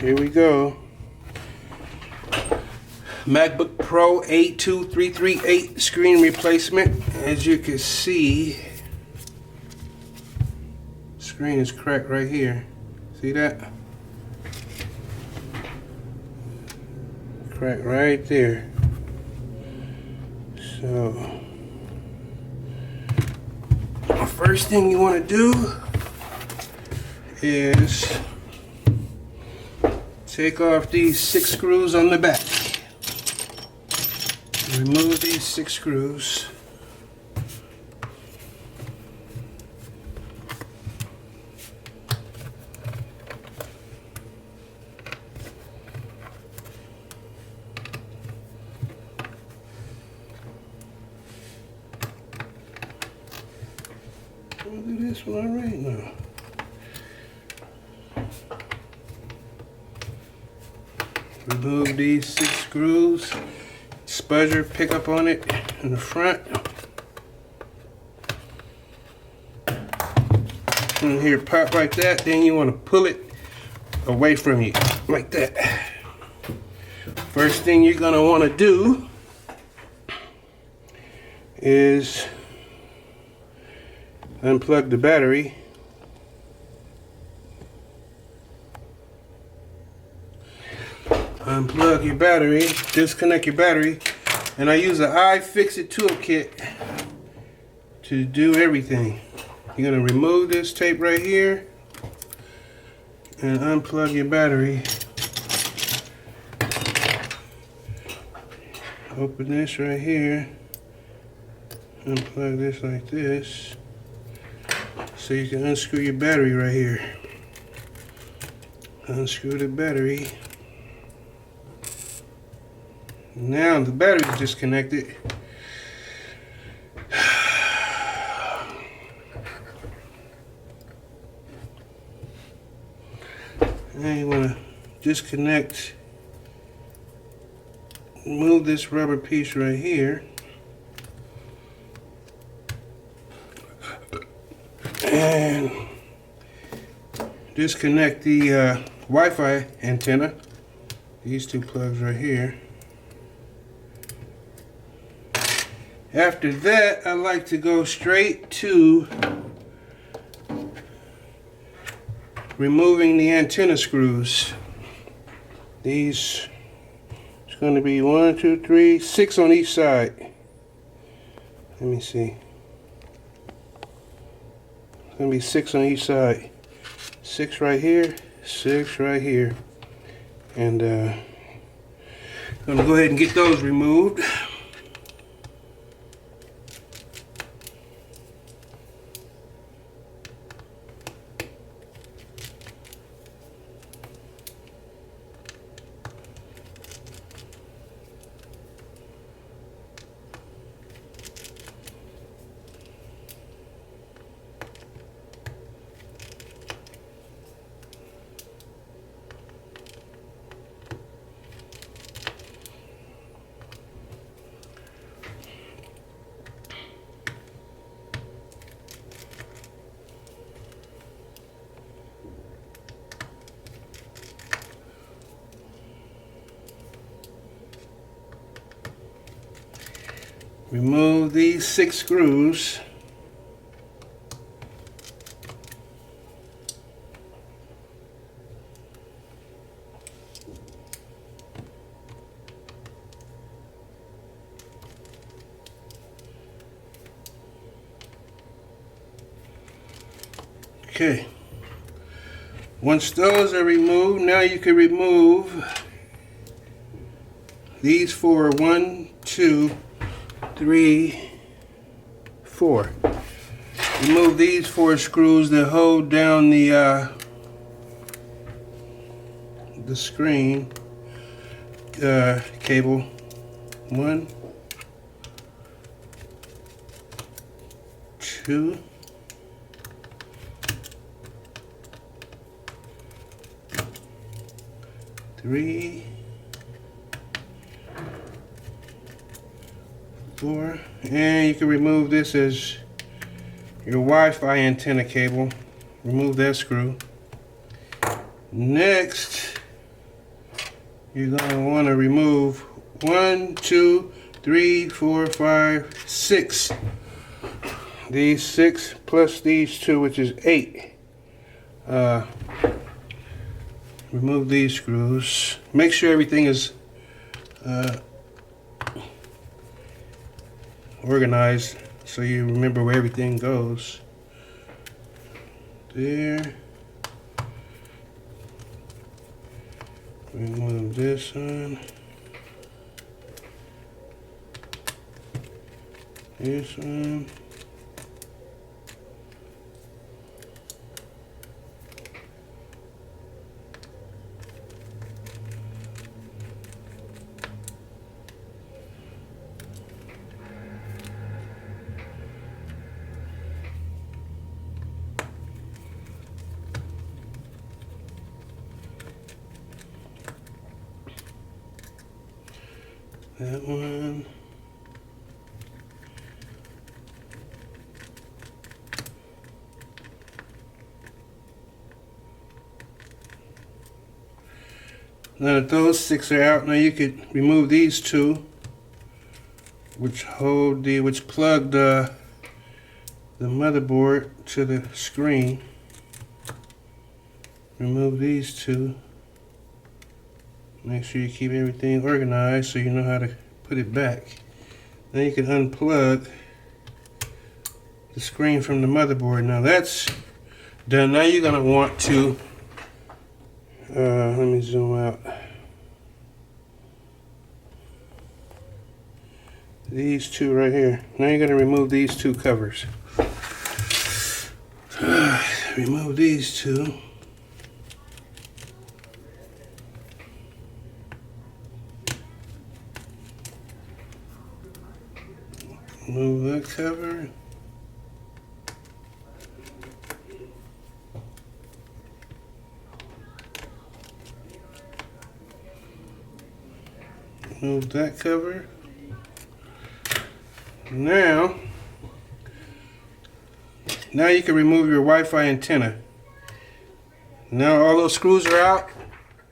Here we go. MacBook Pro A2338 screen replacement. As you can see, screen is cracked right here. See that? Cracked right there. So, the first thing you want to do is take off these 6 screws on the back. Remove these 6 screws. I'll do this one right now. Remove these 6 screws. Spudger pickup on it in the front. And here, pop like that. Then you want to pull it away from you, like that. First thing you're going to want to do is unplug the battery. Unplug your battery, disconnect your battery, and I use an iFixit toolkit to do everything. You're going to remove this tape right here and unplug your battery. Open this right here, unplug this like this, so you can unscrew your battery right here. Unscrew the battery. Now the battery is disconnected. Now you want to disconnect, move this rubber piece right here, and disconnect the Wi-Fi antenna. These 2 plugs right here. After that, I like to go straight to removing the antenna screws. These, it's going to be 1, 2, 3, 6 on each side. Let me see. It's going to be 6 on each side. 6 right here, 6 right here. And I'm going to go ahead and get those removed. Remove these 6 screws. Okay. Once those are removed, now you can remove these 4. 1, 2, 3, 4. Remove these 4 screws that hold down the screen cable. 1, 2, 3, 4, and you can remove this as your Wi-Fi antenna cable. Remove that screw. Next, you're going to want to remove 1, 2, 3, 4, 5, 6. These 6 plus these 2, which is 8. Remove these screws. Make sure everything is organized so you remember where everything goes. There. Remove this one. This one. That one. Now that those 6 are out, now you could remove these 2, which plug the motherboard to the screen. Remove these 2. Make sure you keep everything organized so you know how to put it back. Then you can unplug the screen from the motherboard. Now that's done. Now you're gonna want to let me zoom out. These 2 right here. Now you're gonna remove these 2 covers. Remove these 2. Remove that cover. Remove that cover. Now you can remove your Wi-Fi antenna. Now all those screws are out.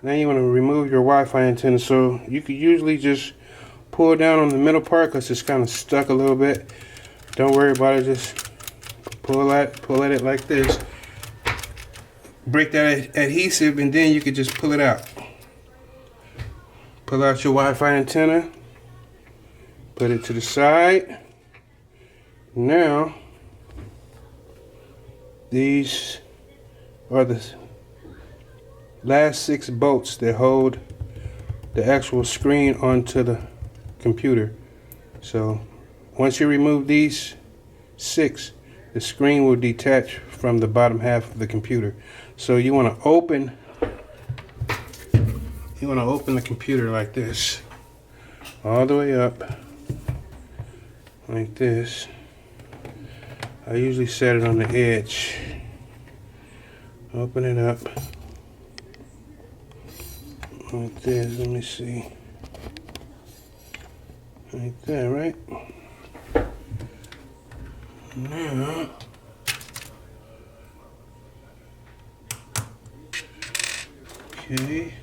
Now you want to remove your Wi-Fi antenna. So you could usually just pull down on the middle part because it's kind of stuck a little bit. Don't worry about it. Just pull at it like this. Break that adhesive, and then you could just pull it out. Pull out your Wi-Fi antenna. Put it to the side. Now these are the last 6 bolts that hold the actual screen onto the computer. So once you remove these 6, the screen will detach from the bottom half of the computer. So you want to open the computer like this, all the way up like this. I usually set it on the edge. Open it up like this. Let me see. Like that, right? Now, okay.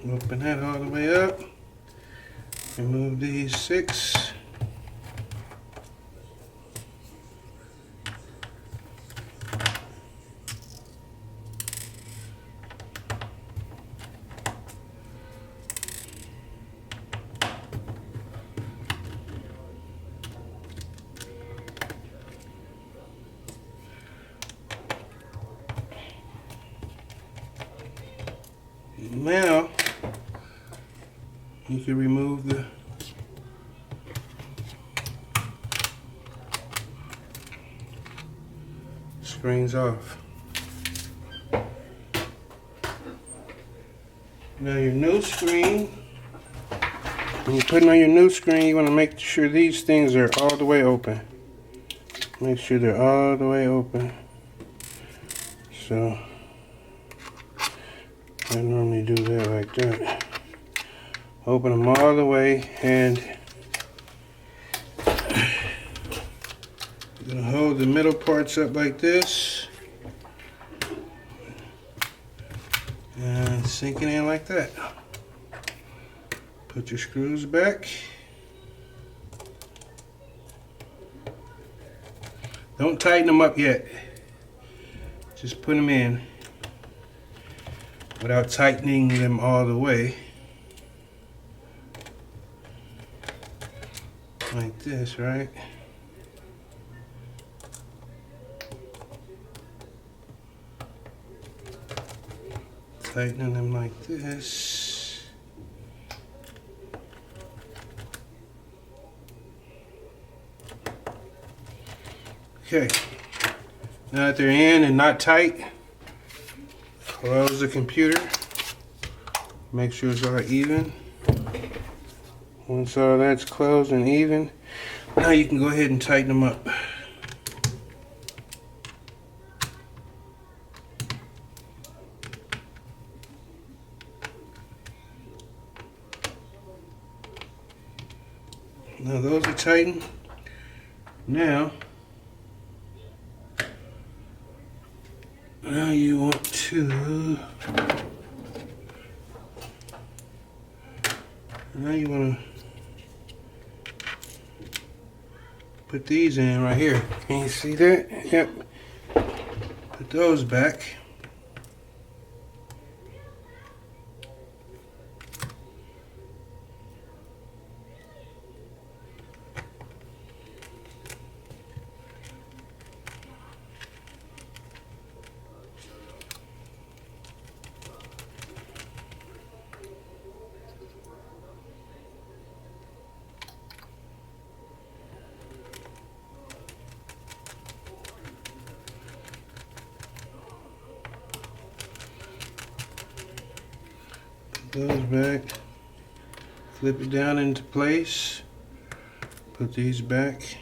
Open that all the way up. Remove these 6. Now you can remove the screens off. Now your new screen, when you're putting on your new screen, you want to make sure these things are all the way open. Make sure they're all the way open. So I normally do that like that. Open them all the way, and Gonna hold the middle parts up like this and sink it in like that. Put your screws back. Don't tighten them up yet. Just put them in without tightening them all the way. Like this, right? Tightening them like this. Okay, now that they're in and not tight, close the computer. Make sure it's all even. Once all that's closed and even, now you can go ahead and tighten them up. Now those are tightened. Now you want to put these in right here. Can you see that? Yep. Put those back. Those back, flip it down into place, put these back.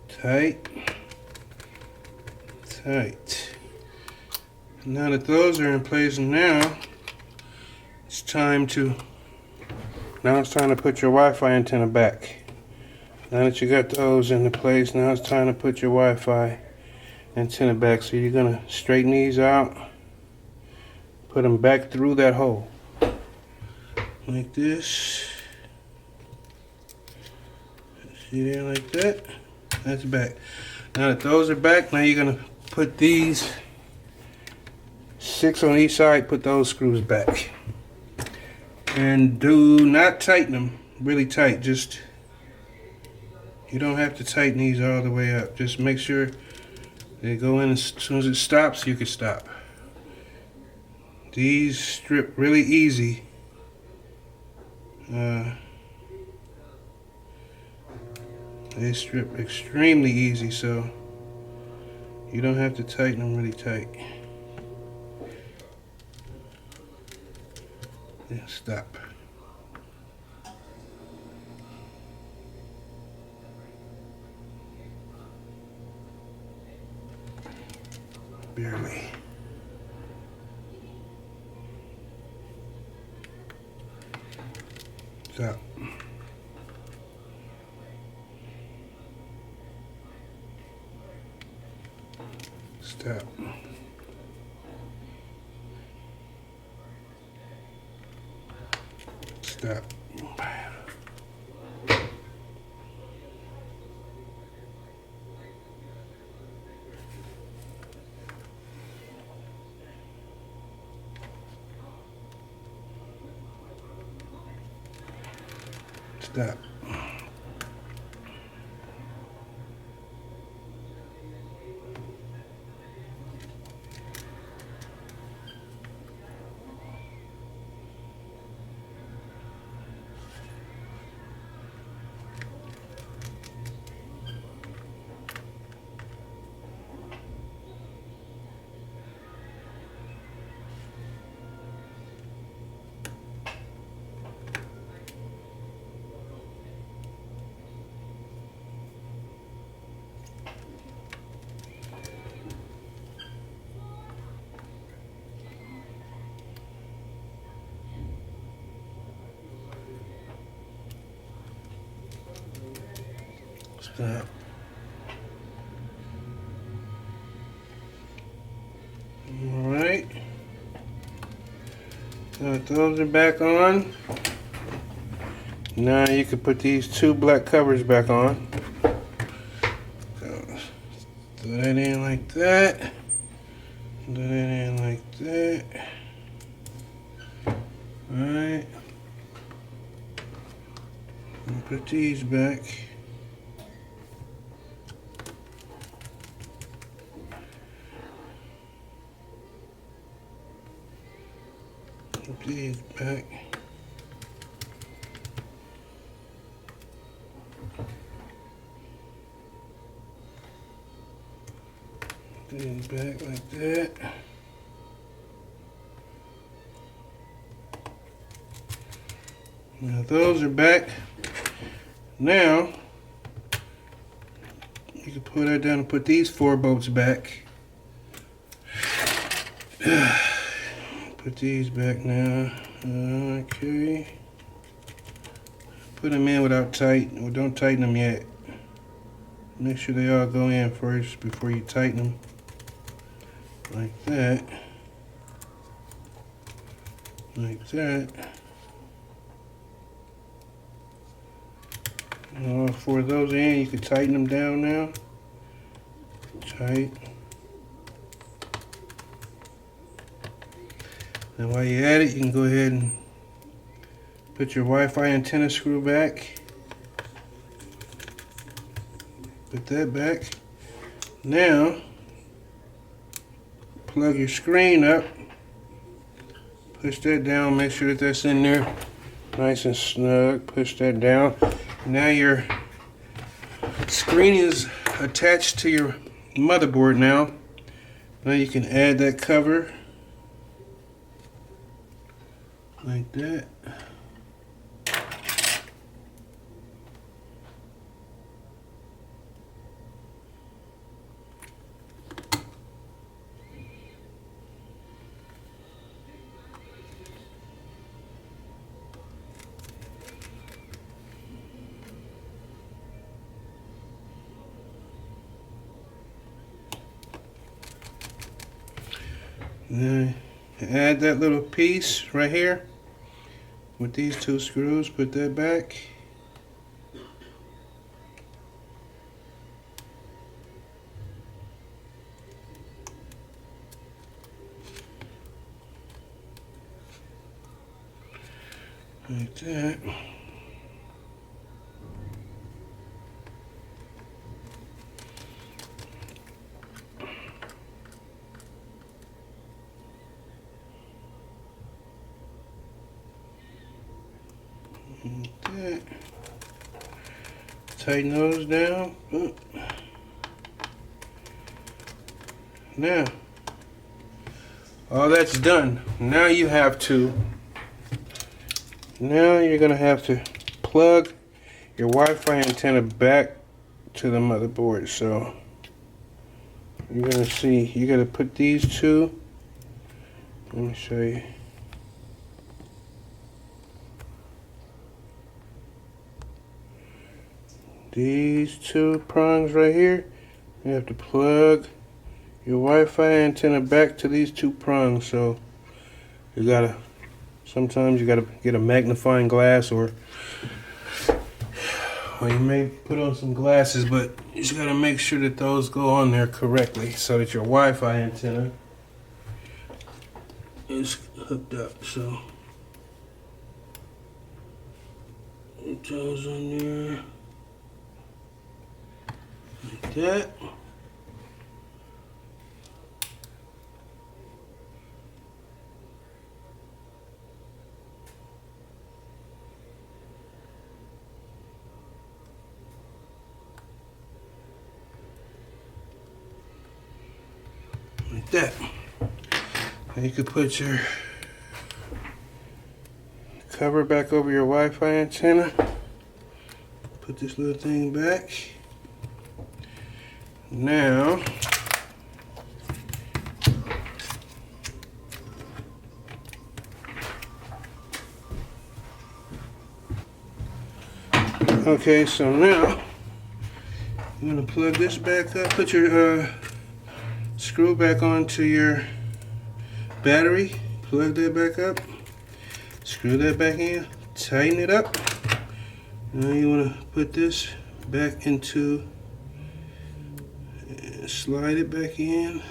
Tight, tight. Now that those are in place, now it's time to put your Wi-Fi antenna back. Now that you got those into place, now it's time to put your Wi-Fi antenna back. So you're gonna straighten these out, put them back through that hole like this. See there, like that. That's back. Now that those are back, now you're gonna put these 6 on each side, put those screws back. And do not tighten them really tight. Just, you don't have to tighten these all the way up. Just make sure they go in as soon as it stops, you can stop. These strip really easy. They strip extremely easy, so you don't have to tighten them really tight. Yeah, stop. Barely. Stop. Stop. Stop. Stop. that. Alright. So those are back on. Now you can put these two black covers back on. So, throw that in like that. Throw that in like that. Alright. And put these back. Put these back. These back like that. Now those are back. Now you can pull that down and put these 4 bolts back. Put these back now. Okay. Put them in without tighten. Well, don't tighten them yet. Make sure they all go in first before you tighten them. Like that. Like that. All 4 of those in, you can tighten them down now. Tight. And while you're at it, you can go ahead and put your Wi-Fi antenna screw back. Put that back. Now, plug your screen up. Push that down, make sure that that's in there nice and snug. Push that down. Now your screen is attached to your motherboard now. Now you can add that cover like that. Then add that little piece right here with these 2 screws. Put that back. Like that. Like that. Tighten those down. Now, all that's done. Now you're gonna have to plug your Wi-Fi antenna back to the motherboard. So you're gonna see, you gotta put these 2. Let me show you. These 2 prongs right here, you have to plug your Wi-Fi antenna back to these 2 prongs. So you gotta, sometimes you gotta get a magnifying glass, or you may put on some glasses, but you just gotta make sure that those go on there correctly so that your Wi-Fi antenna is hooked up. So put those on there. Like that. Like that. And you can put your cover back over your Wi-Fi antenna. Put this little thing back. Now, okay, so now I'm going to plug this back up. Put your screw back onto your battery. Plug that back up. Screw that back in. Tighten it up. Now you want to put this back into, slide it back in.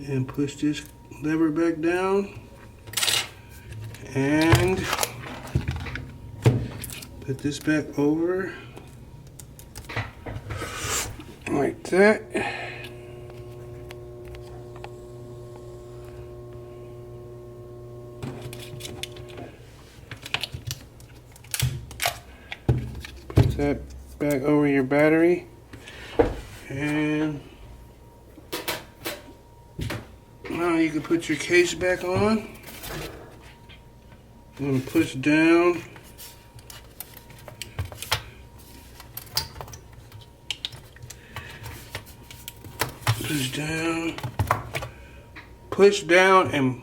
And push this lever back down and put this back over like that. Put that back over your battery and now you can put your case back on. I'm going to push down. Push down. Push down and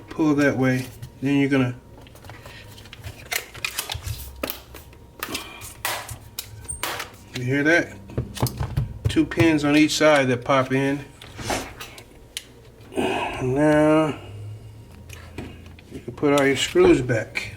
pull that way. Then you're going to... You hear that? 2 pins on each side that pop in. Now you can put all your screws back.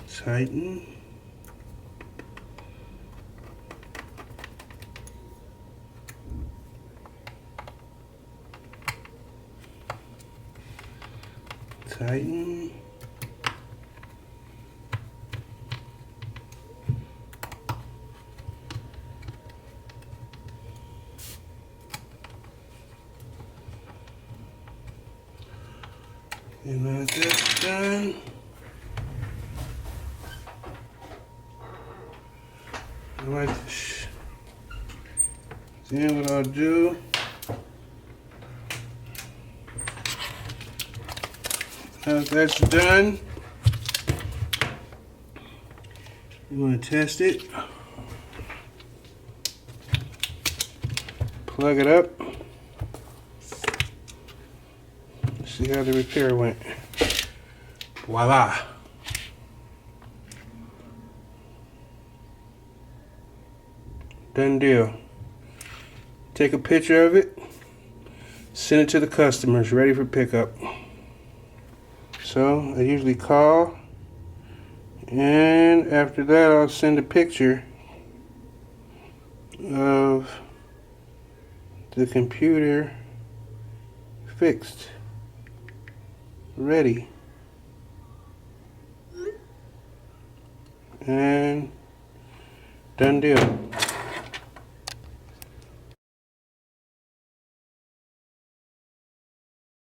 Tighten. Tighten. And now that's done. Alright, then what I'll do, now that's done, you want to test it, plug it up, see how the repair went. Voila! Done deal. Take a picture of it, send it to the customers, ready for pickup. So I usually call, and after that I'll send a picture of the computer fixed, ready, and done deal.